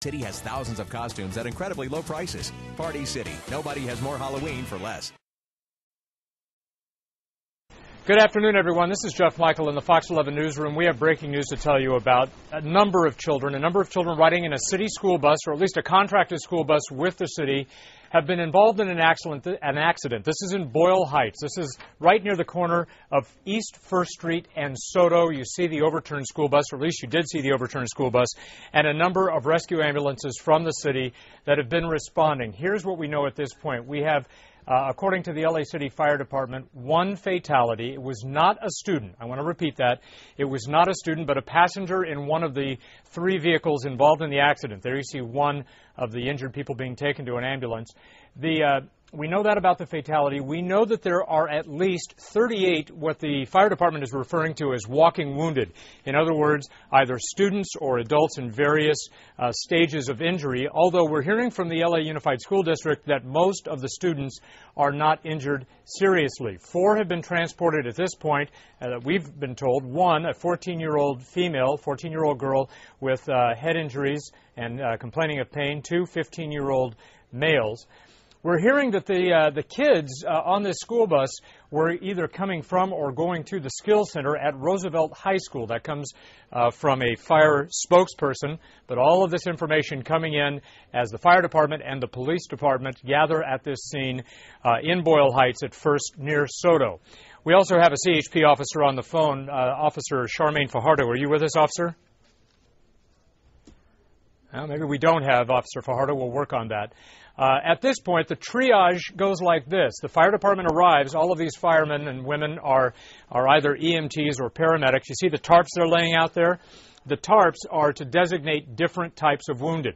City has thousands of costumes at incredibly low prices. Party City. Nobody has more Halloween for less. Good afternoon, everyone. This is Jeff Michael in the Fox 11 newsroom. We have breaking news to tell you about a number of children riding in a city school bus, or at least a contracted school bus with the city, have been involved in an accident. This is in Boyle Heights. This is right near the corner of East 1st Street and Soto. You see the overturned school bus, or at least you did see the overturned school bus, and a number of rescue ambulances from the city that have been responding. Here's what we know at this point. We have according to the LA City Fire Department, one fatality. It was not a student. I want to repeat that. It was not a student, but a passenger in one of the three vehicles involved in the accident. There you see one of the injured people being taken to an ambulance. We know that about the fatality. We know that there are at least 38 what the fire department is referring to as walking wounded. In other words, either students or adults in various stages of injury, although we're hearing from the LA Unified School District that most of the students are not injured seriously. 4 have been transported at this point, we've been told. 1, a 14-year-old female, 14-year-old girl with head injuries and complaining of pain. 2 15-year-old males. We're hearing that the kids on this school bus were either coming from or going to the Skills Center at Roosevelt High School. That comes from a fire spokesperson, but all of this information coming in as the fire department and the police department gather at this scene in Boyle Heights at 1st near Soto. We also have a CHP officer on the phone, Officer Charmaine Fajardo. Are you with us, officer? Well, maybe we don't have Officer Fajardo. We'll work on that. At this point, the triage goes like this. The fire department arrives. All of these firemen and women are either EMTs or paramedics. You see the tarps they're laying out there? The tarps are to designate different types of wounded.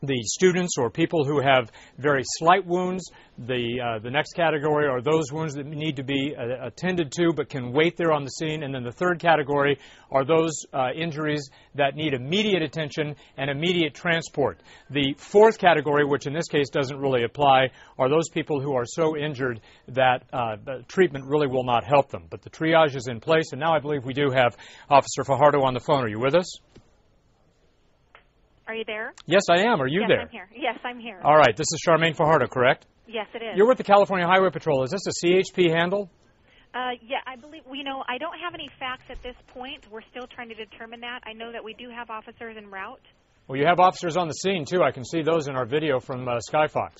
The students or people who have very slight wounds. The next category are those wounds that need to be attended to but can wait there on the scene. And then the third category are those injuries that need immediate attention and immediate transport. The fourth category, which in this case doesn't really apply, are those people who are so injured that treatment really will not help them. But the triage is in place, and now I believe we do have Officer Fajardo on the phone. Are you with us? Are you there? Yes, I am. Are you there? Yes, I'm here. Yes, I'm here. All right. This is Charmaine Fajardo, correct? Yes, it is. You're with the California Highway Patrol. Is this a CHP handle? Yeah, I believe, I don't have any facts at this point. We're still trying to determine that. I know that we do have officers en route. Well, you have officers on the scene, too. I can see those in our video from Skyfox.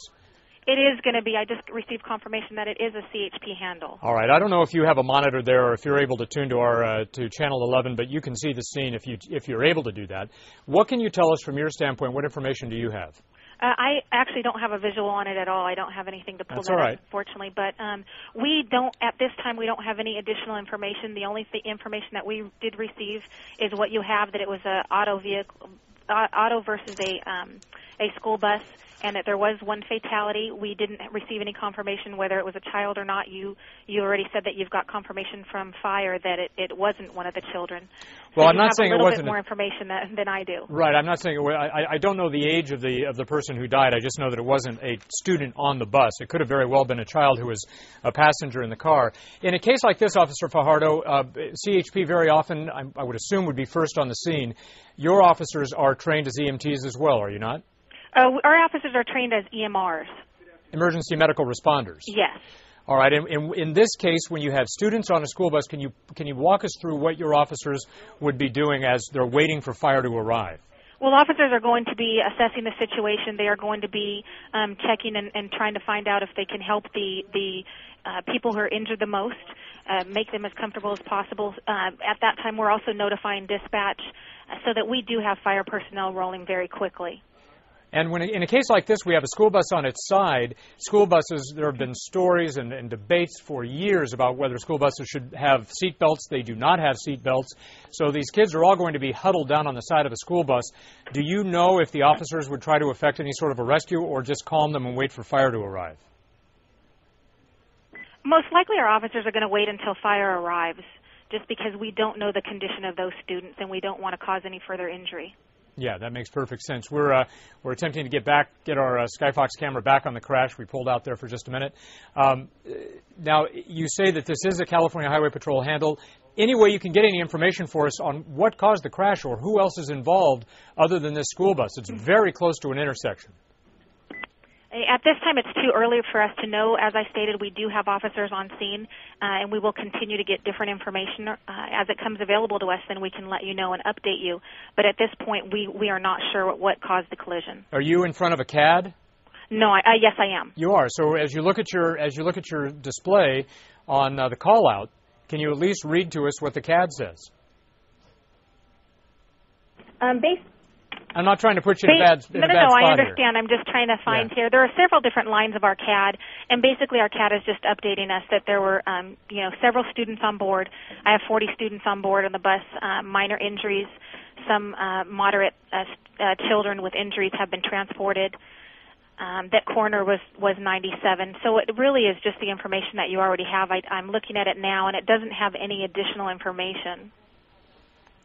It is going to be. I just received confirmation that it is a CHP handle. All right. I don't know if you have a monitor there or if you're able to tune to our to channel 11, but you can see the scene if you're able to do that. What can you tell us from your standpoint? What information do you have? I actually don't have a visual on it at all. I don't have anything to pull That's that all right. up, unfortunately. But we don't, at this time, we don't have any additional information. The only information that we did receive is what you have, that it was an auto versus a school bus, and that there was one fatality. We didn't receive any confirmation whether it was a child or not. You already said that you've got confirmation from fire that it wasn't one of the children. Well, so I'm not saying it wasn't. You have a little bit more information than I do. Right. I'm not saying it was. I don't know the age of the person who died. I just know that it wasn't a student on the bus. It could have very well been a child who was a passenger in the car. In a case like this, Officer Fajardo, CHP very often, I would assume, would be first on the scene. Your officers are trained as EMTs as well, are you not? Our officers are trained as EMRs. Emergency medical responders. Yes. All right. In this case, when you have students on a school bus, can you walk us through what your officers would be doing as they're waiting for fire to arrive? Well, officers are going to be assessing the situation. They are going to be checking and trying to find out if they can help the people who are injured the most, make them as comfortable as possible. At that time, we're also notifying dispatch so that we do have fire personnel rolling very quickly. And when in a case like this, we have a school bus on its side. School buses, there have been stories and debates for years about whether school buses should have seat belts. They do not have seat belts. So these kids are all going to be huddled down on the side of a school bus. Do you know if the officers would try to effect any sort of a rescue or just calm them and wait for fire to arrive? Most likely our officers are going to wait until fire arrives, just because we don't know the condition of those students and we don't want to cause any further injury. Yeah, that makes perfect sense. We're attempting to get our Skyfox camera back on the crash. We pulled out there for just a minute. Now, you say that this is a California Highway Patrol handle. any way you can get any information for us on what caused the crash or who else is involved other than this school bus? It's very close to an intersection. At this time, it's too early for us to know. As I stated, we do have officers on scene, and we will continue to get different information as it comes available to us. Then we can let you know and update you. But at this point, we are not sure what caused the collision. Are you in front of a CAD? No, yes, I am. You are. So as you look at your display on the call out, can you at least read to us what the CAD says? I'm not trying to put you in a bad spot. No, I understand. I'm just trying to find here. There are several different lines of our CAD, and basically our CAD is just updating us that there were, several students on board. I have 40 students on board on the bus, minor injuries. Some moderate children with injuries have been transported. That corner was 97. So it really is just the information that you already have. I'm looking at it now, and it doesn't have any additional information.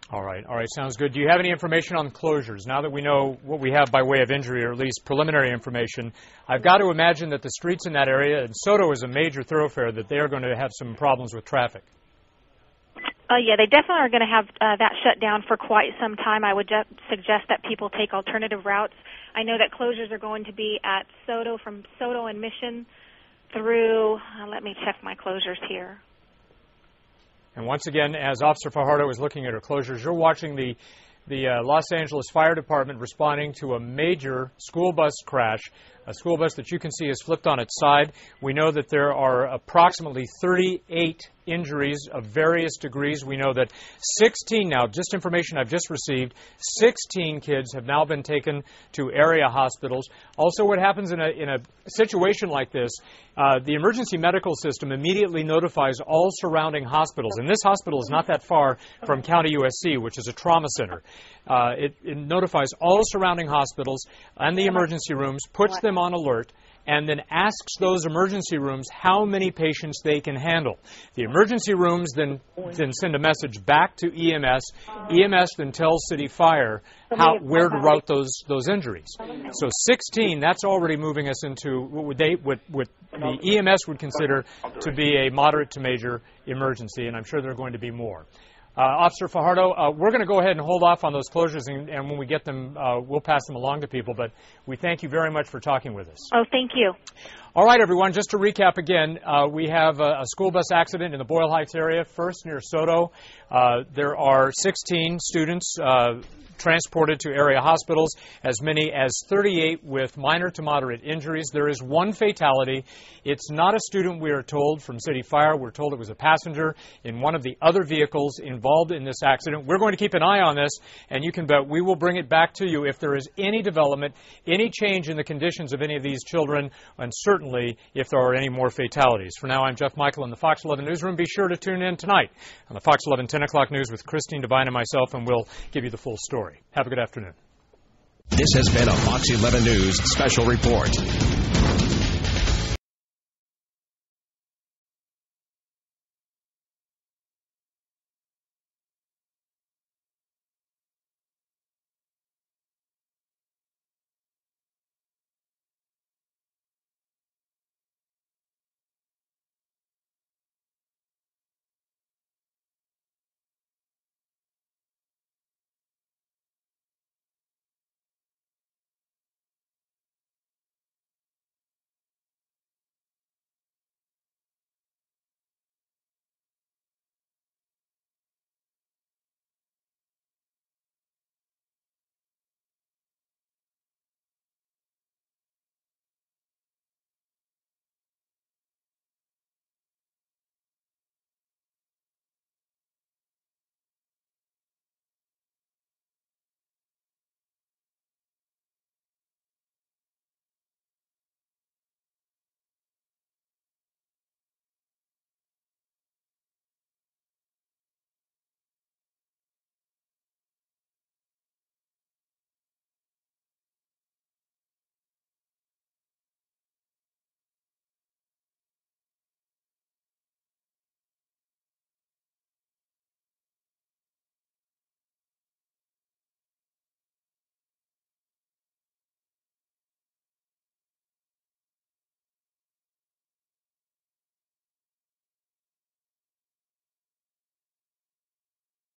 All right, sounds good. Do you have any information on closures? Now that we know what we have by way of injury, or at least preliminary information, I've got to imagine that the streets in that area, and Soto is a major thoroughfare, that they are going to have some problems with traffic. Yeah, they definitely are going to have that shut down for quite some time. I would suggest that people take alternative routes. I know that closures are going to be at Soto, from Soto and Mission through, let me check my closures here. And once again, as Officer Fajardo is looking at her closures, you're watching the Los Angeles Fire Department responding to a major school bus crash. A school bus that you can see is flipped on its side. We know that there are approximately 38 injuries of various degrees. We know that 16 now, just information I've just received, 16 kids have now been taken to area hospitals. Also, what happens in a situation like this, the emergency medical system immediately notifies all surrounding hospitals. And this hospital is not that far from County USC, which is a trauma center. It notifies all surrounding hospitals and the emergency rooms, puts them on alert, and then asks those emergency rooms how many patients they can handle. The emergency rooms then send a message back to EMS. EMS then tells City Fire where to route those injuries. So 16, that's already moving us into what the EMS would consider to be a moderate to major emergency, and I'm sure there are going to be more. Officer Fajardo, we're going to go ahead and hold off on those closures, and when we get them, we'll pass them along to people. But we thank you very much for talking with us. Oh, thank you. All right, everyone, just to recap again, we have a school bus accident in the Boyle Heights area, first near Soto. There are 16 students transported to area hospitals, as many as 38 with minor to moderate injuries. There is one fatality. It's not a student, we are told, from City Fire. We're told it was a passenger in one of the other vehicles involved in this accident. We're going to keep an eye on this, and you can bet we will bring it back to you if there is any development, any change in the conditions of any of these children, and certainly if there are any more fatalities. For now, I'm Jeff Michael in the Fox 11 Newsroom. Be sure to tune in tonight on the Fox 11 10 o'clock news with Christine Devine and myself, and we'll give you the full story. Have a good afternoon. This has been a Fox 11 News special report.